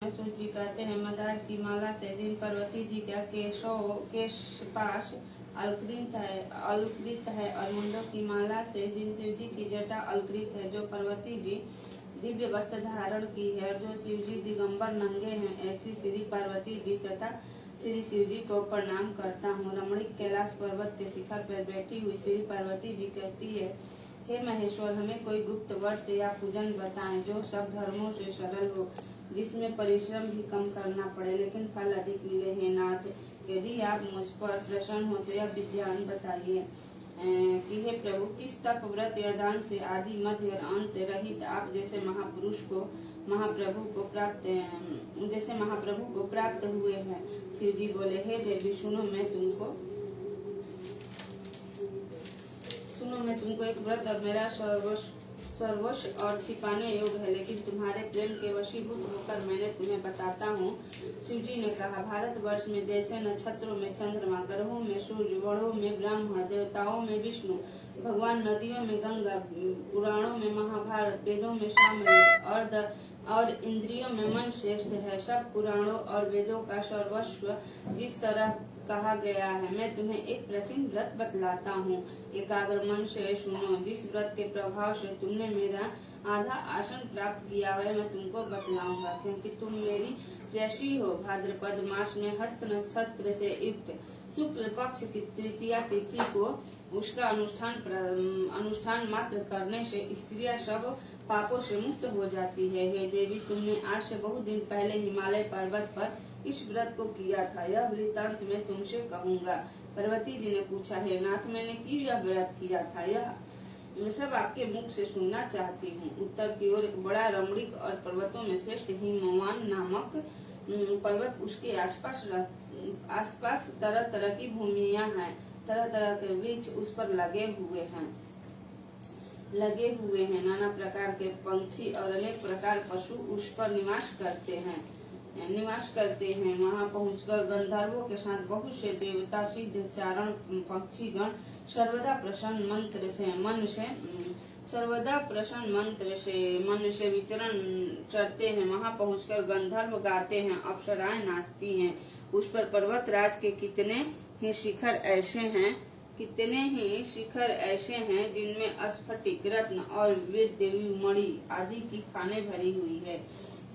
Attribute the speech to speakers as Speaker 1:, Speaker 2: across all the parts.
Speaker 1: सूत जी कहते हैं, मंदार की माला से जिन पार्वती जी का केश पाश अलकृत है और मुंडों की माला से जिन शिव जी की जटा अलकृत है, जो पार्वती जी दिव्य वस्त्र धारण की है और जो शिव जी दिगंबर नंगे हैं, ऐसी श्री पार्वती जी तथा श्री शिव जी को प्रणाम करता हूँ। रमणीक कैलाश पर्वत के शिखर पर बैठी हुई श्री पार्वती जी कहती है, हे महेश्वर, हमें कोई गुप्त व्रत या पूजन बताएं जो सब धर्मों से सरल हो, जिसमें परिश्रम भी कम करना पड़े लेकिन फल अधिक मिले। हे नाथ, यदि आप मुझ पर प्रसन्न हो तो यह विद्यान बताइए कि हे प्रभु, किस तप व्रत या दान से आदि मध्य और अंत रहित आप जैसे महाप्रभु को प्राप्त हुए हैं। शिव जी बोले, हे देवी, सुनो, मैं तुमको एक व्रत और मेरा सर्वस्व और छिपाने योग है, लेकिन तुम्हारे प्रेम के वशीभूत होकर मैंने तुम्हें बताता हूँ। शिव जी ने कहा, भारतवर्ष में जैसे नक्षत्रों में चंद्रमा, ग्रहों में सूर्य, वड़ों में ब्राह्मण, देवताओं में विष्णु भगवान, नदियों में गंगा, पुराणों में महाभारत, वेदों में सामवेद और इंद्रियों में मन श्रेष्ठ है, सब पुराणों और वेदों का सर्वस्व जिस तरह कहा गया है, मैं तुम्हें एक प्राचीन व्रत बतलाता हूँ। एकाग्र मन से सुनो। जिस व्रत के प्रभाव से तुमने मेरा आधा आसन प्राप्त किया है, मैं तुमको बतलाऊंगा, क्योंकि तुम मेरी प्रेयसी हो। भाद्रपद मास में हस्त नक्षत्र से युक्त शुक्ल पक्ष की तृतीया तिथि को उसका अनुष्ठान मात्र करने से स्त्रियां सब पापों से मुक्त हो जाती है। हे देवी, तुमने आज से बहुत दिन पहले हिमालय पर्वत पर इस व्रत को किया था, यह वृत्तांत मैं तुमसे कहूँगा। पार्वती जी ने पूछा, हे नाथ, मैंने क्यों यह व्रत किया था, यह सब आपके मुख से सुनना चाहती हूँ। उत्तर की ओर एक बड़ा रमणीक और पर्वतों में श्रेष्ठ हिमवान नामक पर्वत, उसके आसपास तरह तरह की भूमियां हैं, तरह तरह के वृक्ष उस पर लगे हुए हैं, नाना प्रकार के पंछी और अनेक प्रकार पशु उस पर निवास करते हैं। वहां पहुंचकर गंधर्वों के साथ बहुत से देवता, सिद्ध, चारण, पक्षीगण सर्वदा प्रसन्न मन से विचरण करते हैं। वहां पहुंचकर गंधर्व गाते हैं, अप्सराएं नाचती हैं। उस पर पर्वतराज के कितने ही शिखर ऐसे हैं जिनमें स्फटिक, रत्न और देवी मणि आदि की खाने भरी हुई है।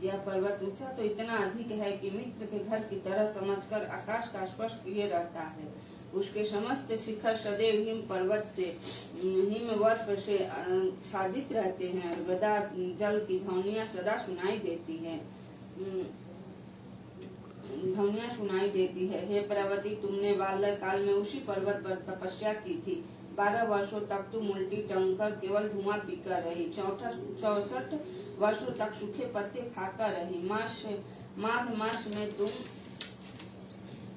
Speaker 1: यह पर्वत ऊंचा तो इतना अधिक है कि मित्र के घर की तरह समझकर आकाश का स्पर्श किए रहता है। उसके समस्त शिखर सदैव हिमवर्ष से आच्छादित रहते हैं और गदा जल की ध्वनियां सदा सुनाई देती है। हे पार्वती, तुमने बाल्य काल में उसी पर्वत पर तपस्या की थी। 12 वर्षों तक तुम उल्टी टंग कर केवल धुआं पीकर रही। 64 वर्षों तक सूखे पत्ते खाकर रही। माघ मास में तुम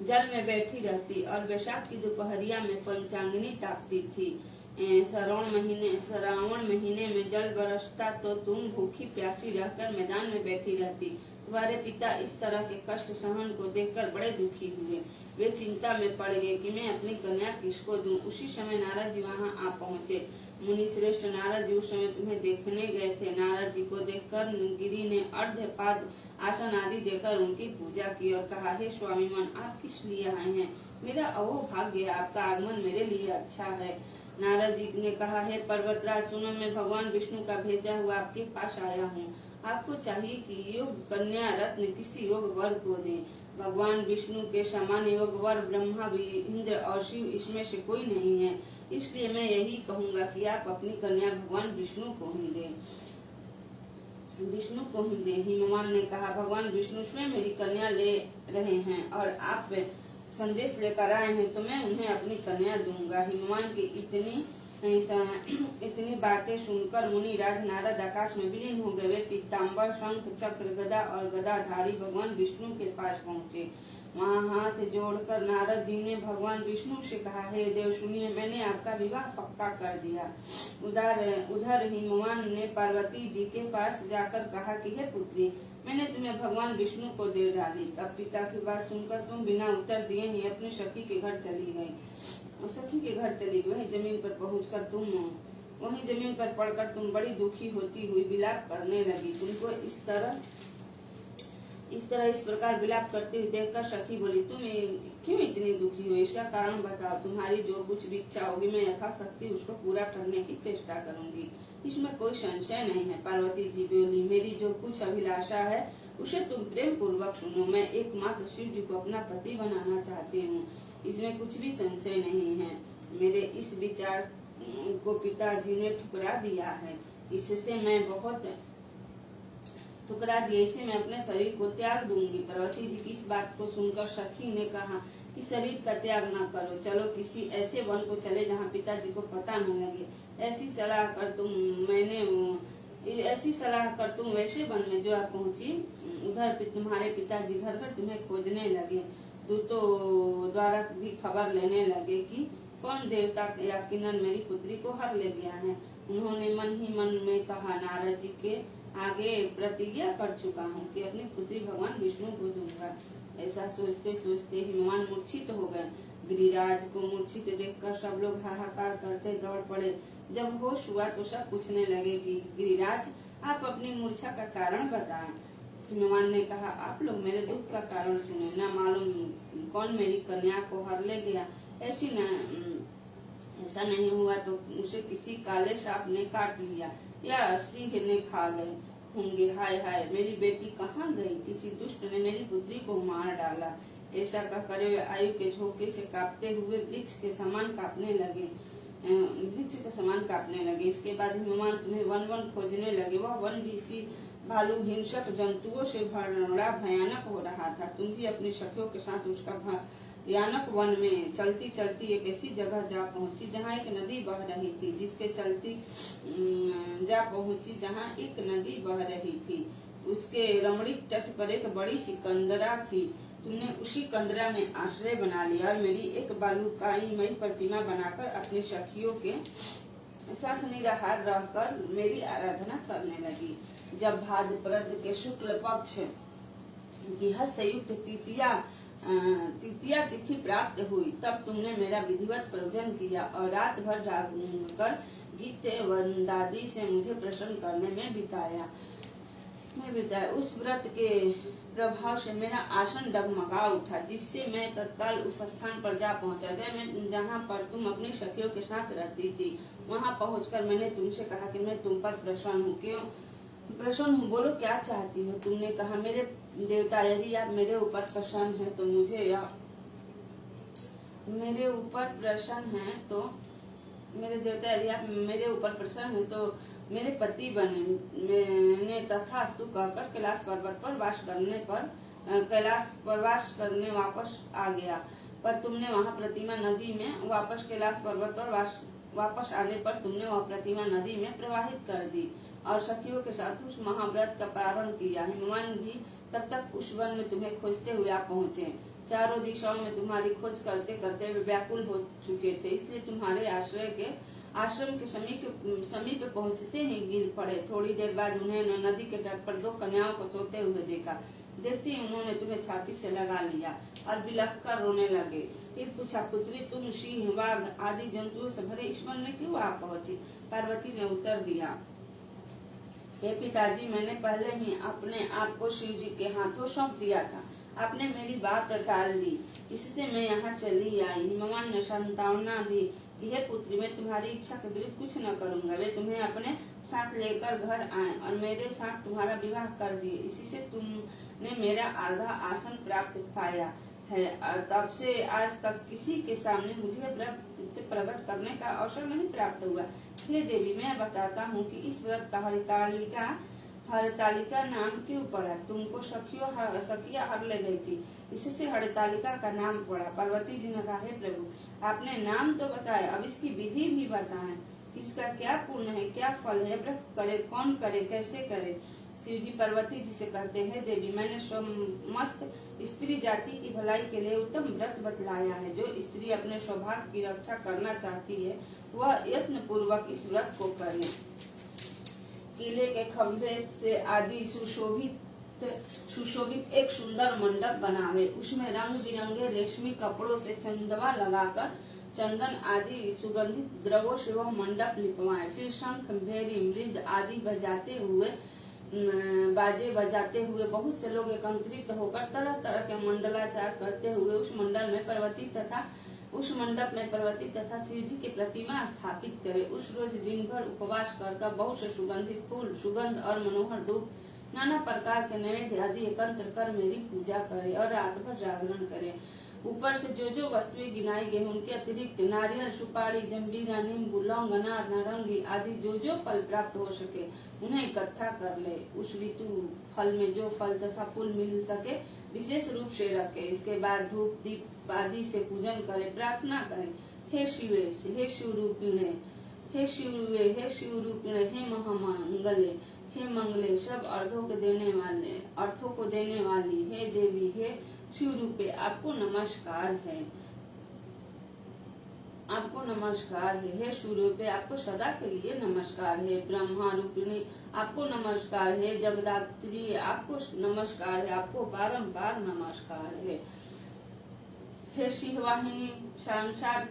Speaker 1: जल में बैठी रहती और वैशाख की दोपहरिया में पंचांगिनी तापती थी। श्रावण महीने में जल बरसता तो तुम भूखी प्यासी रहकर मैदान में बैठी रहती। तुम्हारे पिता इस तरह के कष्ट सहन को देखकर बड़े दुखी हुए। वे चिंता में पड़ गए कि मैं अपनी कन्या किसको दूं। उसी समय नारद जी वहां आ पहुंचे। मुनि श्रेष्ठ नारद जी उस समय तुम्हें देखने गए थे। नारद जी को देखकर गिरि ने अर्घ्यपाद आसन आदि देकर उनकी पूजा की और कहा, हे स्वामी मन, आप किस लिए आए हैं? मेरा अहोभाग्य, आपका आगमन मेरे लिए अच्छा है। नारद जी ने कहा, हे पर्वतराज, सुनो, मैं भगवान विष्णु का भेजा हुआ आपके पास आया हूँ। आपको चाहिए कि योग कन्या रत्न किसी योग वर को दें। भगवान विष्णु के समान योग वर ब्रह्मा, इंद्र और शिव, इसमें से कोई नहीं है। इसलिए मैं यही कहूँगा कि आप अपनी कन्या भगवान विष्णु को ही दें। हिमवान ने कहा, भगवान विष्णु स्वयं मेरी कन्या ले रहे हैं और आप संदेश लेकर आए हैं, तो मैं उन्हें अपनी कन्या दूंगा। हिमवान की इतनी बातें सुनकर मुनि राज नारद आकाश में विलीन हो गए। वे पीताम्बर, शंख, चक्र, गदा और गदाधारी भगवान विष्णु के पास पहुँचे। वहाँ हाथ जोड़कर नारद जी ने भगवान विष्णु से कहा, हे देव, सुनिए, मैंने आपका विवाह पक्का कर दिया। उधर हिमवान ने पार्वती जी के पास जाकर कहा कि हे पुत्री, मैंने तुम्हें भगवान विष्णु को दे डाली। तब पिता की बात सुनकर तुम बिना उत्तर दिए ही अपनी सखी के घर चली गई। वही जमीन पर पड़कर तुम बड़ी दुखी होती हुई विलाप करने लगी। तुमको इस तरह इस तरह इस प्रकार विलाप करते हुए देखकर सखी बोली, तुम क्यों इतनी दुखी हो? इसका कारण बताओ। तुम्हारी जो कुछ भी इच्छा होगी मैं यथाशक्ति उसको पूरा करने की चेष्टा करूंगी, इसमें कोई संशय नहीं है। पार्वती जी बोली, मेरी जो कुछ अभिलाषा है उसे तुम प्रेम पूर्वक सुनो। मैं एकमात्र शिव जी को अपना पति बनाना चाहती हूँ, इसमें कुछ भी संशय नहीं है। मेरे इस विचार को पिताजी ने ठुकरा दिया है, इससे मैं बहुत ठुकरा दिया, इसे मैं अपने शरीर को त्याग दूंगी। पार्वती जी की इस बात को सुनकर सखी ने कहा कि शरीर का त्याग न करो, चलो किसी ऐसे वन को चले जहाँ पिताजी को पता न लगे। ऐसी सलाह कर तुम वैसे वन में जो आप पहुँची, उधर तुम्हारे पिताजी घर घर तुम्हें खोजने लगे। दूतों द्वारा भी खबर लेने लगे कि कौन देवता या किन्नर मेरी पुत्री को हर ले गया है। उन्होंने मन ही मन में कहा, नारद जी के आगे प्रतिज्ञा कर चुका हूँ कि अपनी पुत्री भगवान विष्णु को दूंगा। ऐसा सोचते सोचते हिमवान मूर्छित हो गए। गिरिराज को मूर्छित देखकर सब लोग हाहाकार करते दौड़ पड़े। जब होश हुआ तो सब पूछने लगे कि गिरिराज, आप अपनी मूर्छा का कारण बताएं। हिमवान ने कहा, आप लोग मेरे दुख का कारण सुने, न मालूम कौन मेरी कन्या को हर ले गया। ऐसा नहीं हुआ तो उसे किसी काले सांप ने काट लिया या सिंह ने खा गए होंगे। हाय हाय, मेरी बेटी कहाँ गई? किसी दुष्ट ने मेरी पुत्री को मार डाला। ऐसा कहकर वे आयु के झोंके से कांपते हुए वृक्ष के समान कांपने लगे। इसके बाद हिमवान तुम्हें वन वन खोजने लगे। वह वन भी इसी भालू हिंसक जंतुओं से बड़ा भयानक हो रहा था। तुम भी अपनी सखियों के साथ उसका भयानक वन में चलती चलती एक ऐसी जगह जा पहुंची जहाँ एक नदी बह रही थी। उसके रमणीक तट पर एक बड़ी सी कंदरा थी। तुमने उसी कंदरा में आश्रय बना लिया और मेरी एक बालुकाई मई प्रतिमा बनाकर अपनी सखियों के साथ निराहार रहकर मेरी आराधना करने लगी। जब भाद्रपद के शुक्ल पक्ष की हद से युक्त तृतीया तिथि प्राप्त हुई, तब तुमने मेरा विधिवत पूजन किया और रात भर जागकर गीत वंदादि से मुझे प्रसन्न करने में बिताया। उस व्रत के प्रभाव से मेरा आसन डगमगा उठा, जिससे मैं तत्काल उस स्थान पर जा पहुंचा जहाँ पर तुम अपनी सखियों के साथ रहती थी। वहाँ पहुंचकर मैंने तुमसे कहा कि मैं तुम पर प्रसन्न हूँ। क्यों प्रसन्न हूँ? बोलो क्या चाहती हो? तुमने कहा, मेरे देवता, यदि आप मेरे ऊपर प्रसन्न हैं तो मेरे पति बने। मैंने तथास्तु कहकर कैलाश पर्वत पर वास करने वापस आ गया। पर तुमने वहाँ प्रतिमा नदी में कैलाश पर्वत पर वापस आने पर तुमने वह प्रतिमा नदी में प्रवाहित कर दी और सखियों के साथ उस महाव्रत का प्रारंभ किया। हिमवान भी तब तक उस वन में तुम्हें खोजते हुए आ पहुँचे। चारों दिशाओं में तुम्हारी खोज करते करते वे व्याकुल हो चुके थे, इसलिए तुम्हारे आश्रम के समीप पहुँचते ही गिर पड़े। थोड़ी देर बाद उन्हें नदी के तट पर दो कन्याओं को सोते हुए देखा। देखते ही उन्होंने तुम्हें छाती से लगा लिया और बिलख कर रोने लगे। फिर पूछा, पुत्री, तुम सिंह, बाघ आदि जंतुओं से भरे इस वन में क्यों आ पहुँची? पार्वती ने उत्तर दिया, हे पिताजी, मैंने पहले ही अपने आप को शिव जी के हाथों सौंप दिया था। आपने मेरी बात टाल दी, इससे मैं यहाँ चली आई। हिमवान ने सांत्वना दी कि हे पुत्री, मैं तुम्हारी इच्छा के विरुद्ध कुछ न करूँगा। वे तुम्हें अपने साथ लेकर घर आए और मेरे साथ तुम्हारा विवाह कर दिए। इसी से तुमने मेरा आधा आसन प्राप्त पाया है। तब से आज तक किसी के सामने मुझे व्रत प्रकट करने का अवसर नहीं प्राप्त हुआ। हे देवी, मैं बताता हूँ कि इस व्रत का हरतालिका नाम क्यों पड़ा। तुमको सखिया हर ले गई थी, इससे हरतालिका का नाम पड़ा। पार्वती जी ने कहा, हे प्रभु, आपने नाम तो बताया, अब इसकी विधि भी बताएं। इसका क्या पुण्य है, क्या फल है, व्रत करे, कौन करे, कैसे करे? शिव जी पार्वती जी से कहते हैं, देवी, मैंने समस्त स्त्री जाति की भलाई के लिए उत्तम व्रत बतलाया है। जो स्त्री अपने सौभाग्य की रक्षा करना चाहती है वह यत्न पूर्वक इस व्रत को करे। किले के खंभे से आदि सुशोभित एक सुंदर मंडप बनावे, उसमें रंग बिरंगे रेशमी कपड़ों से चंदवा लगाकर चंदन आदि सुगंधित द्रव्यों से वह मंडप लिपवाए। फिर शंख, भेरी, मृद आदि बजाते हुए बाजे बजाते हुए बहुत से लोग एकत्रित होकर तरह तरह के मंडलाचार करते हुए उस मंडल में पार्वती तथा उस मंडप में पार्वती तथा शिव जी की प्रतिमा स्थापित करे। उस रोज दिन भर उपवास कर बहुत से सुगंधित फूल, सुगंध और मनोहर धूप, नाना प्रकार के नैवेद्य आदि एकत्र कर मेरी पूजा करे और रात भर जागरण करे। ऊपर से जो वस्तुएं गिनाई गई उनके अतिरिक्त नारियल, सुपारी, जंबीरा, नींबू, लौंग, अनार, नारंगी आदि जो फल प्राप्त हो सके उन्हें इकट्ठा कर ले। उस ऋतु फल में जो फल तथा फूल मिल सके विशेष रूप से रखे। इसके बाद धूप दीप आदि से पूजन करे, प्रार्थना करे, हे शिवे, हे शिवरूपिणे, हे शिवे, हे शिवरूपिणे, हे महामंगले, हे मंगले, सब अर्थों को देने वाली, हे देवी, हे शिव रूपे, आपको नमस्कार है, आपको नमस्कार है। हे शिवरूपे, आपको सदा के लिए नमस्कार है। ब्रह्मा रूपिणी, आपको नमस्कार है। जगदात्री, आपको नमस्कार है, आपको बारंबार नमस्कार है। हे शिववाहिनी, संसार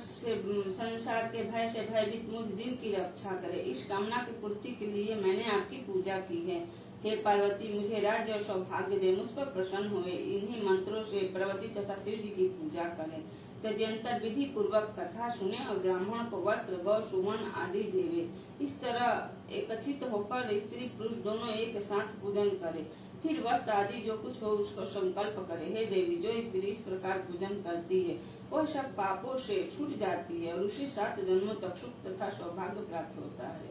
Speaker 1: के भय से भयभीत मुझ दिन की रक्षा करे। इस कामना की पूर्ति के लिए मैंने आपकी पूजा की है। हे पार्वती, मुझे राज्य और सौभाग्य दे, मुझ पर प्रसन्न हुए। इन्हीं मंत्रों से पार्वती तथा शिव जी की पूजा करें। तदनंतर विधि पूर्वक कथा सुने और ब्राह्मण को वस्त्र, गौ, सुवर्ण आदि देवे। इस तरह एकत्रित होकर स्त्री पुरुष दोनों एक साथ पूजन करे। फिर वस्त्र आदि जो कुछ हो उसको संकल्प करे। हे देवी, जो स्त्री इस प्रकार पूजन करती है वह सब पापों से छूट जाती है और उसे 7 जन्मों तक सुख तथा सौभाग्य प्राप्त होता है।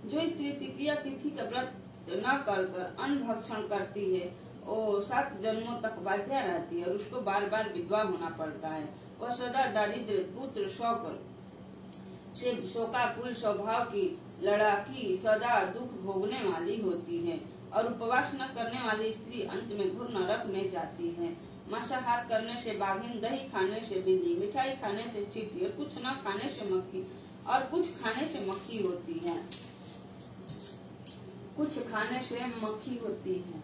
Speaker 1: जो स्त्री तृतीया तिथि का व्रत न कर अन्न भक्षण करती है वो 7 जन्मों तक बाध्या रहती है और उसको बार बार विधवा होना पड़ता है। वह सदा दारिद्र, पुत्र शोक से शोकाकुल स्वभाव की, लड़ाकी, सदा दुख भोगने वाली होती है और उपवास न करने वाली स्त्री अंत में घोर नरक में जाती है। मांसाहार करने से बाघिन, दही खाने से बिल्ली, मिठाई खाने से चींटी और कुछ न खाने से मक्खी और कुछ खाने से मक्खी होती है। कुछ खाने से मक्खी होती है,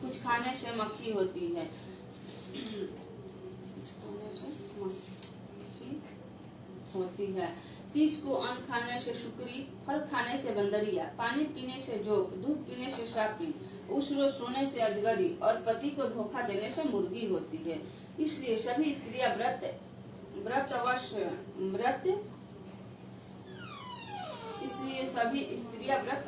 Speaker 1: कुछ खाने से मक्खी होती है, कुछ खाने से मक्खी होती है। तीज को अन्न खाने से शुक्री, फल खाने से बंदरिया, पानी पीने से जोक, दूध पीने से सापी, उस रोज सोने से अजगरी और पति को धोखा देने से मुर्गी होती है। इसलिए सभी स्त्रियां व्रत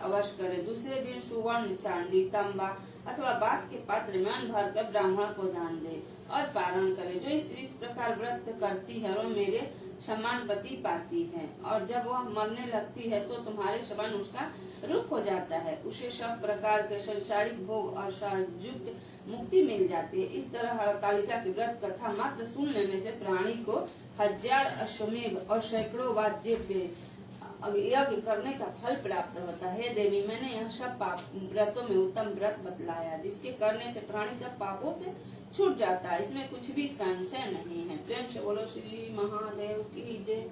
Speaker 1: अवश्य करें। दूसरे दिन सुवर्ण, चांदी, तांबा अथवा बांस के पात्र में अन्न भर कर ब्राह्मण को दान दे और पारण करे। जो स्त्री इस प्रकार व्रत करती है वह मेरे समान पति पाती है और जब वह मरने लगती है तो तुम्हारे समान उसका रूप हो जाता है। उसे सब प्रकार के संसारिक भोग और सहयुक्त मुक्ति मिल जाती है। इस तरह हरतालिका की व्रत कथा मात्र सुन लेने से प्राणी को 1000 अश्वमेध और सैकड़ों वाद्य पे यज्ञ करने का फल प्राप्त होता है। देवी, मैंने यह सब व्रतों में उत्तम व्रत बतलाया जिसके करने से प्राणी सब पापों से छूट जाता है। इसमें कुछ भी संशय नहीं है। प्रेम से बोलो श्री महादेव की जय।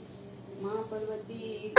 Speaker 1: माँ पार्वती